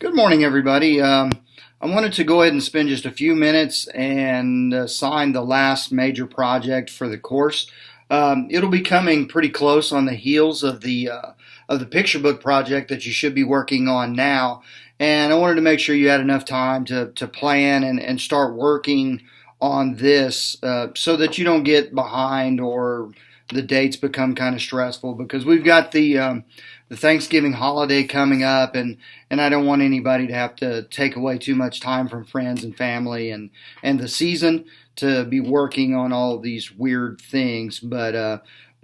Good morning, everybody. I wanted to go ahead and spend just a few minutes and assign the last major project for the course. It'll be coming pretty close on the heels of the picture book project that you should be working on now, and I wanted to make sure you had enough time to plan and start working on this so that you don't get behind or the dates become kind of stressful because we've got the Thanksgiving holiday coming up, and I don't want anybody to have to take away too much time from friends and family and the season to be working on all of these weird things. But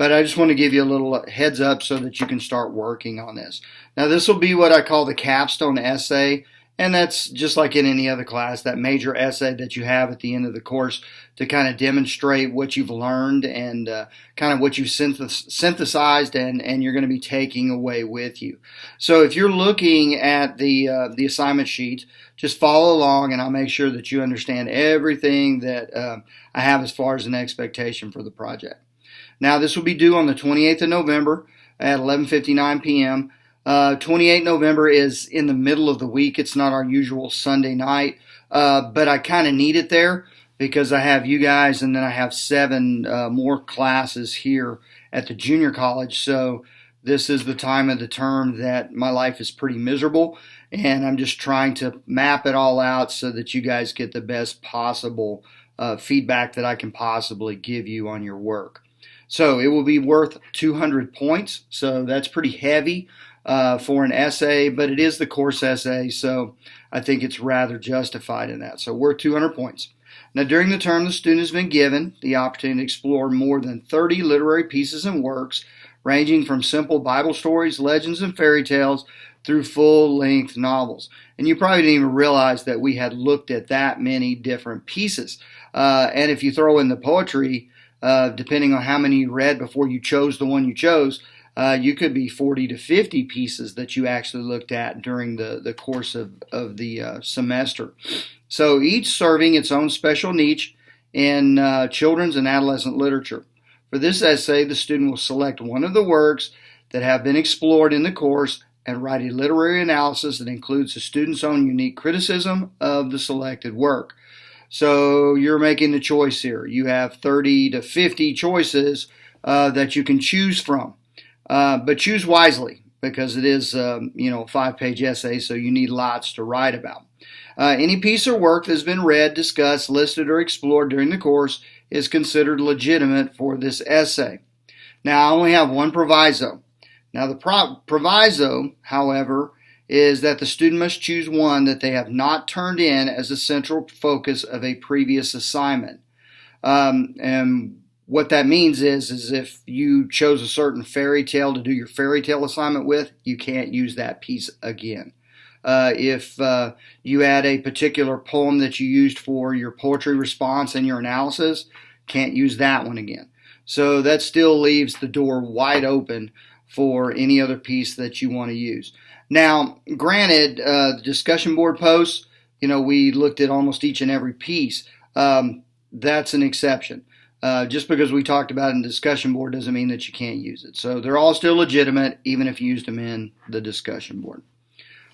I just want to give you a little heads up so that you can start working on this. Now, this will be what I call the Capstone Essay. And that's just like in any other class, that major essay that you have at the end of the course to kind of demonstrate what you've learned and kind of what you've synthesized and you're going to be taking away with you. So if you're looking at the assignment sheet, just follow along and I'll make sure that you understand everything that I have as far as an expectation for the project. Now, this will be due on the 28th of November at 11:59 p.m. 28 November is in the middle of the week. It's not our usual Sunday night, but I kind of need it there because I have you guys and then I have 7 more classes here at the junior college. So this is the time of the term that my life is pretty miserable, and I'm just trying to map it all out so that you guys get the best possible feedback that I can possibly give you on your work. So it will be worth 200 points, so that's pretty heavy for an essay, but it is the course essay, so I think it's rather justified in that. So worth 200 points. Now, during the term, the student has been given the opportunity to explore more than 30 literary pieces and works, ranging from simple Bible stories, legends, and fairy tales through full-length novels. And you probably didn't even realize that we had looked at that many different pieces. And if you throw in the poetry, depending on how many you read before you chose the one you chose, you could be 40 to 50 pieces that you actually looked at during the course of the semester. So each serving its own special niche in children's and adolescent literature. For this essay, the student will select one of the works that have been explored in the course and write a literary analysis that includes the student's own unique criticism of the selected work. So you're making the choice here. You have 30 to 50 choices that you can choose from. But choose wisely because it is, a 5-page essay, so you need lots to write about. Any piece or work that has been read, discussed, listed, or explored during the course is considered legitimate for this essay. Now, I only have one proviso. Now, the proviso, however, is that the student must choose one that they have not turned in as a central focus of a previous assignment. And what that means is if you chose a certain fairy tale to do your fairy tale assignment with, you can't use that piece again. If you had a particular poem that you used for your poetry response and your analysis, can't use that one again. So that still leaves the door wide open for any other piece that you want to use. Now, granted, the discussion board posts, we looked at almost each and every piece. That's an exception. Just because we talked about it in discussion board doesn't mean that you can't use it. So they're all still legitimate, even if you used them in the discussion board.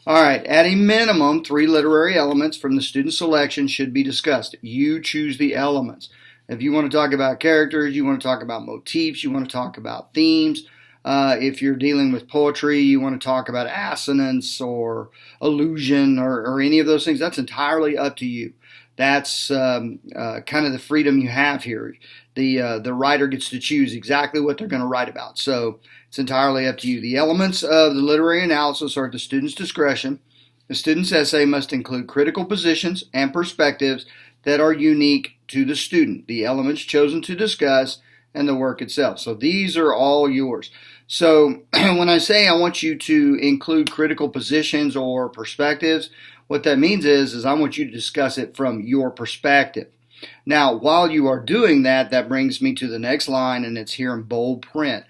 All right, at a minimum, 3 literary elements from the student selection should be discussed. You choose the elements. If you want to talk about characters, you want to talk about motifs, you want to talk about themes. If you're dealing with poetry, you want to talk about assonance or allusion or any of those things. That's entirely up to you. That's kind of the freedom you have here. The writer gets to choose exactly what they're going to write about. So it's entirely up to you. The elements of the literary analysis are at the student's discretion. The student's essay must include critical positions and perspectives that are unique to the student, the elements chosen to discuss, and the work itself. So these are all yours. So when I say I want you to include critical positions or perspectives, what that means is I want you to discuss it from your perspective. Now, while you are doing that, that brings me to the next line, and it's here in bold print.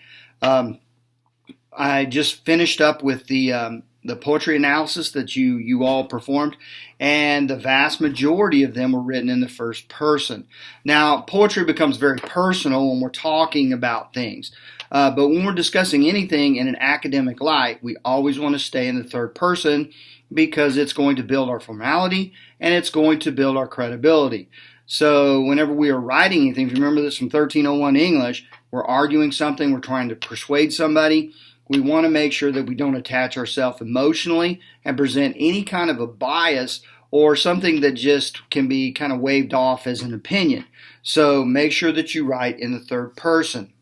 I just finished up with the poetry analysis that you all performed, and the vast majority of them were written in the first person. Now, poetry becomes very personal when we're talking about things, but when we're discussing anything in an academic light, we always want to stay in the third person because it's going to build our formality and it's going to build our credibility. So whenever we are writing anything, if you remember this from 1301 English, we're arguing something, we're trying to persuade somebody, we want to make sure that we don't attach ourselves emotionally and present any kind of a bias or something that just can be kind of waved off as an opinion. So make sure that you write in the third person.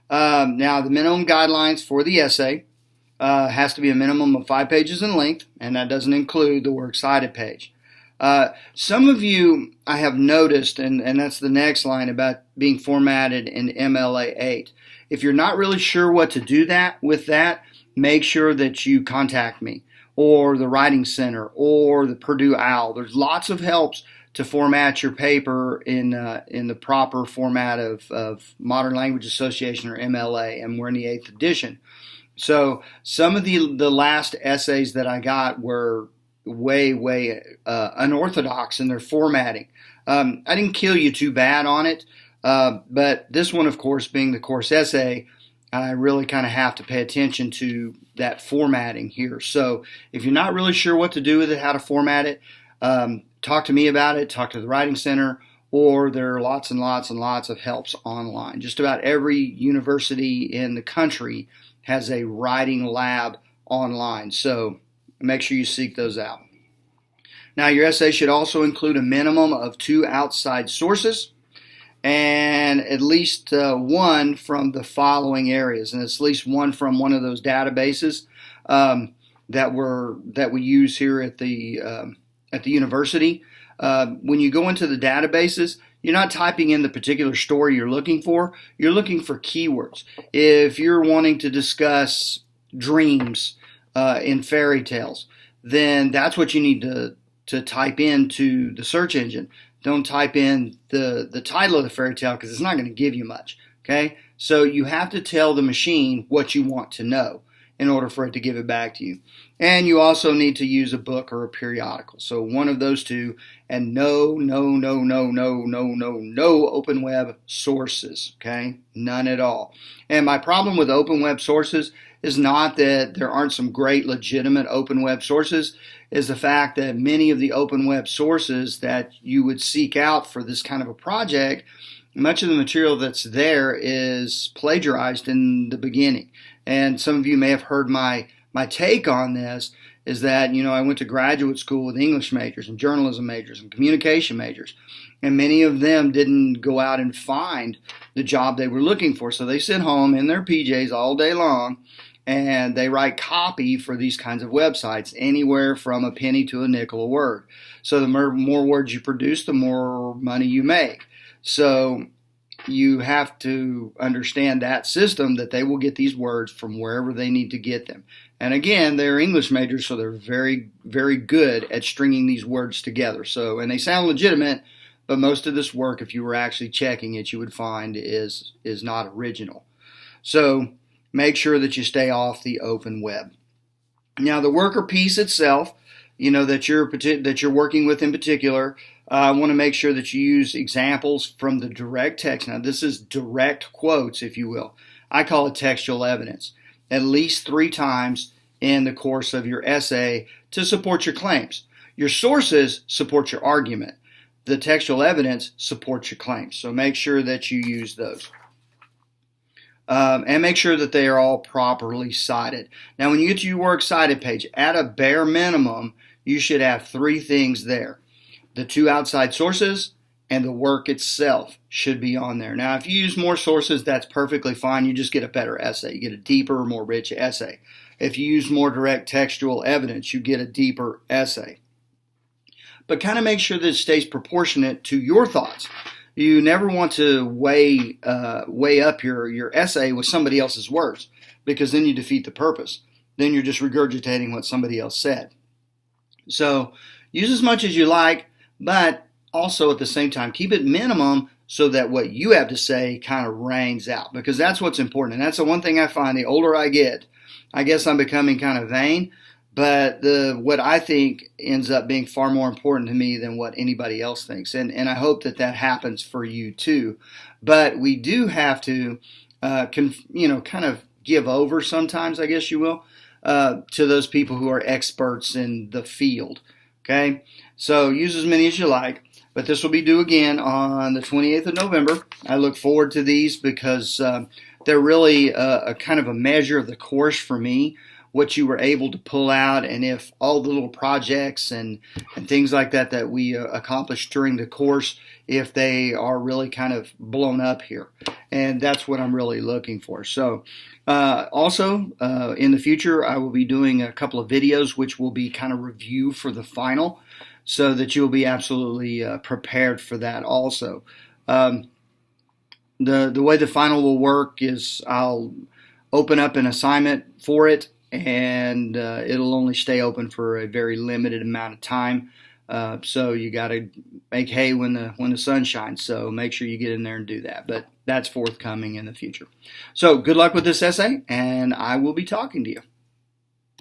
Now, the minimum guidelines for the essay has to be a minimum of 5 pages in length, and that doesn't include the works cited page. Some of you, I have noticed, and that's the next line about being formatted in MLA 8. If you're not really sure what to do with that, make sure that you contact me or the Writing Center or the Purdue OWL. There's lots of helps to format your paper in the proper format of Modern Language Association or MLA, and we're in the 8th edition. So some of the last essays that I got were way unorthodox in their formatting. I didn't kill you too bad on it, but this one, of course, being the course essay, I really kind of have to pay attention to that formatting here. So if you're not really sure what to do with it, how to format it, talk to me about it, talk to the Writing Center, or there are lots and lots and lots of helps online. Just about every university in the country has a writing lab online, so make sure you seek those out. Now, your essay should also include a minimum of 2 outside sources and at least one from the following areas, and it's at least one from one of those databases that we use here at the university. When you go into the databases, you're not typing in the particular story you're looking for keywords. If you're wanting to discuss dreams in fairy tales, then that's what you need to type into the search engine. Don't type in the title of the fairy tale because it's not going to give you much. Okay? So you have to tell the machine what you want to know in order for it to give it back to you. And you also need to use a book or a periodical. So one of those two, and no open web sources, okay? None at all. And my problem with open web sources is not that there aren't some great legitimate open web sources, is the fact that many of the open web sources that you would seek out for this kind of a project, much of the material that's there is plagiarized in the beginning. And some of you may have heard my take on this is that, I went to graduate school with English majors and journalism majors and communication majors, and many of them didn't go out and find the job they were looking for. So they sit home in their PJs all day long and they write copy for these kinds of websites, anywhere from a penny to a nickel a word. So the more words you produce, the more money you make. So you have to understand that system, that they will get these words from wherever they need to get them. And again, they're English majors, so they're very, very good at stringing these words together. So, and they sound legitimate, but most of this work, if you were actually checking it, you would find is not original. So make sure that you stay off the open web. Now, the worker piece itself, that you're working with in particular, I want to make sure that you use examples from the direct text. Now, this is direct quotes, if you will. I call it textual evidence. At least 3 times in the course of your essay to support your claims. Your sources support your argument. The textual evidence supports your claims. So make sure that you use those. And make sure that they are all properly cited. Now, when you get to your works cited page, at a bare minimum, you should have 3 things there. The 2 outside sources and the work itself should be on there. Now, if you use more sources, that's perfectly fine. You just get a better essay. You get a deeper, more rich essay. If you use more direct textual evidence, you get a deeper essay. But kind of make sure that it stays proportionate to your thoughts. You never want to weigh up your essay with somebody else's words, because then you defeat the purpose. Then you're just regurgitating what somebody else said. So use as much as you like, but also at the same time keep it minimum so that what you have to say kind of reigns out, because that's what's important. And that's the one thing I find the older I get. I guess I'm becoming kind of vain, but what I think ends up being far more important to me than what anybody else thinks. And I hope that happens for you too. But we do have to, kind of give over sometimes, I guess you will. to those people who are experts in the field. Okay, so use as many as you like, but this will be due again on the 28th of November. I look forward to these because they're really a kind of a measure of the course for me, what you were able to pull out, and if all the little projects and things like that that we accomplished during the course, if they are really kind of blown up here. And that's what I'm really looking for. So also in the future, I will be doing a couple of videos which will be kind of review for the final, so that you'll be absolutely prepared for that also. The way the final will work is I'll open up an assignment for it, and it'll only stay open for a very limited amount of time. So you got to make hay when the sun shines. So make sure you get in there and do that. But that's forthcoming in the future. So good luck with this essay, and I will be talking to you.